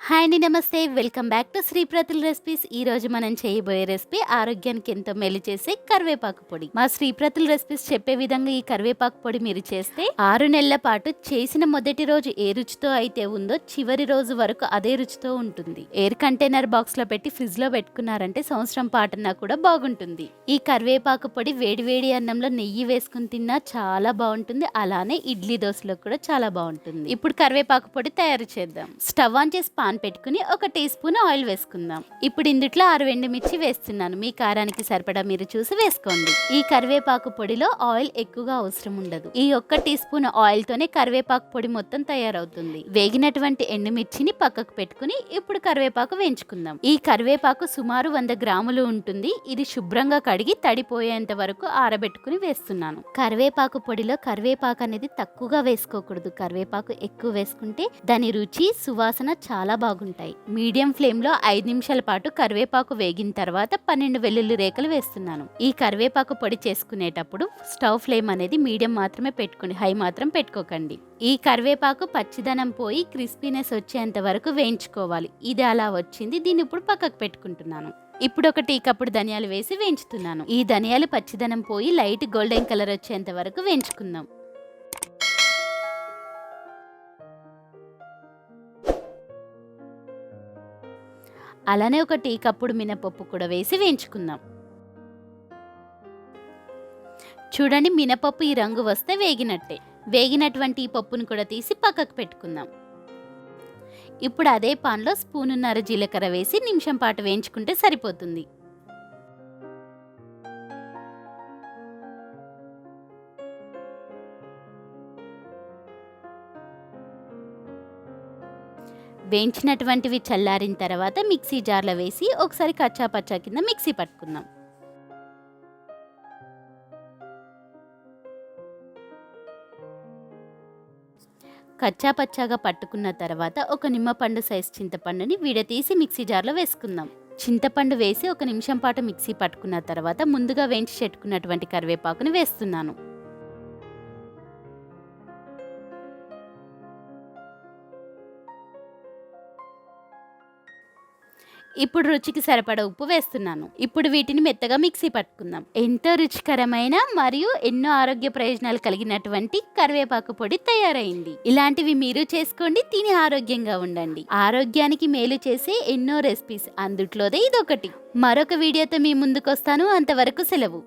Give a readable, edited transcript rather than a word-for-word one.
Hi అండి, నమస్తే. Welcome back to Sriprathul recipes. ఈ రోజు మనం చేయబోయే రెసిపీ ఆరోగ్యానికి ఎంతో మేలు చేసే కరివేపాకు పొడి. మా శ్రీప్రతుల్ రెసిపీస్ చెప్పే విధంగా ఈ కరివేపాకు పొడి మీరు చేస్తే 6 నెలల పాటు చేసిన మొదటి రోజు ఏ రుచితో అయితే ఉందో చివరి రోజు వరకు అదే రుచితో ఉంటుంది. ఎయిర్ కంటైనర్ బాక్స్ లో పెట్టి ఫ్రిడ్జ్ లో పెట్టుకున్నారంటే సంవత్సరం పాటున్నా కూడా బాగుంటుంది. ఈ కరివేపాకు పొడి వేడి అన్నంలో నెయ్యి వేసుకుని తిన్నా చాలా బాగుంటుంది. అలానే ఇడ్లీ దోశలో కూడా చాలా బాగుంటుంది. ఇప్పుడు కరివేపాకు పొడి తయారు చేద్దాం. స్టవ్ ఆన్ చేసి పాన్ పెట్టుకుని 1 టీ స్పూన్ ఆయిల్ వేసుకుందాం. ఇప్పుడు ఇందులో 6 ఎండుమిర్చి వేస్తున్నాను. మీ కారానికి సరిపడా మీరు చూసి వేసుకోండి. ఈ కరివేపాకు పొడిలో ఆయిల్ ఎక్కువగా అవసరం ఉండదు. ఈ 1 టీ స్పూన్ ఆయిల్ తోనే కరివేపాకు పొడి మొత్తం తయారవుతుంది. వేగినటువంటి ఎండుమిర్చిని పక్కకు పెట్టుకుని ఇప్పుడు కరివేపాకు వేయించుకుందాం. ఈ కరివేపాకు సుమారు 100 గ్రాములు ఉంటుంది. ఇది శుభ్రంగా కడిగి తడిపోయేంత వరకు ఆరబెట్టుకుని వేస్తున్నాను. కరివేపాకు పొడిలో కరివేపాకు అనేది తక్కువగా వేసుకోకూడదు. కరివేపాకు ఎక్కువ వేసుకుంటే దాని రుచి సువాసన చాలా బాగుంటాయి. మీడియం ఫ్లేమ్ లో 5 నిమిషాల పాటు కరివేపాకు వేగిన తర్వాత 12 వెల్లుల్లి రేఖలు వేస్తున్నాను. ఈ కరివేపాకు పొడి చేసుకునేటప్పుడు స్టవ్ ఫ్లేమ్ అనేది మీడియం మాత్రమే పెట్టుకుని హై మాత్రం పెట్టుకోకండి. ఈ కరివేపాకు పచ్చిదనం పోయి క్రిస్పీనెస్ వచ్చేంత వరకు వేయించుకోవాలి. ఇది అలా వచ్చింది. దీన్ని ఇప్పుడు పక్కకు పెట్టుకుంటున్నాను. ఇప్పుడు 1 టీ కప్పుడు ధనియాలు వేసి వేయించుతున్నాను. ఈ ధనియాలు పచ్చిదనం పోయి లైట్ గోల్డెన్ కలర్ వచ్చేంత వరకు వేయించుకుందాం. అలానే 1 టీ కప్పుడు మినపప్పు కూడా వేసి వేయించుకుందాం. చూడండి, మినపప్పు ఈ రంగు వస్తే వేగినట్టే. వేగినటువంటి ఈ పప్పును కూడా తీసి పక్కకు పెట్టుకుందాం. ఇప్పుడు అదే పాన్లో 1.5 స్పూన్ జీలకర్ర వేసి నిమిషం పాటు వేయించుకుంటే సరిపోతుంది. వేయించినటువంటివి చల్లారిన తర్వాత మిక్సీ జార్లో వేసి ఒకసారి కచ్చా పచ్చా కింద మిక్సీ పట్టుకుందాం. కచ్చా పచ్చాగా పట్టుకున్న తర్వాత 1 నిమ్మపండు సైజు చింతపండుని విడతీసి మిక్సీ జార్లో వేసుకుందాం. చింతపండు వేసి 1 నిమిషం పాటు మిక్సీ పట్టుకున్న తర్వాత ముందుగా వేయించి పెట్టుకున్నటువంటి కరివేపాకుని వేస్తున్నాను. ఇప్పుడు రుచికి సరిపడా ఉప్పు వేస్తున్నాను. ఇప్పుడు వీటిని మెత్తగా మిక్సీ పట్టుకుందాం. ఎంతో రుచికరమైన మరియు ఎన్నో ఆరోగ్య ప్రయోజనాలు కలిగినటువంటి కరివేపాకు పొడి తయారైంది. ఇలాంటివి మీరు చేసుకోండి, తిని ఆరోగ్యంగా ఉండండి. ఆరోగ్యానికి మేలు చేసే ఎన్నో రెసిపీస్, అందుట్లోదే ఇదొకటి. మరొక వీడియోతో మీ ముందుకు వస్తాను. అంతవరకు సెలవు.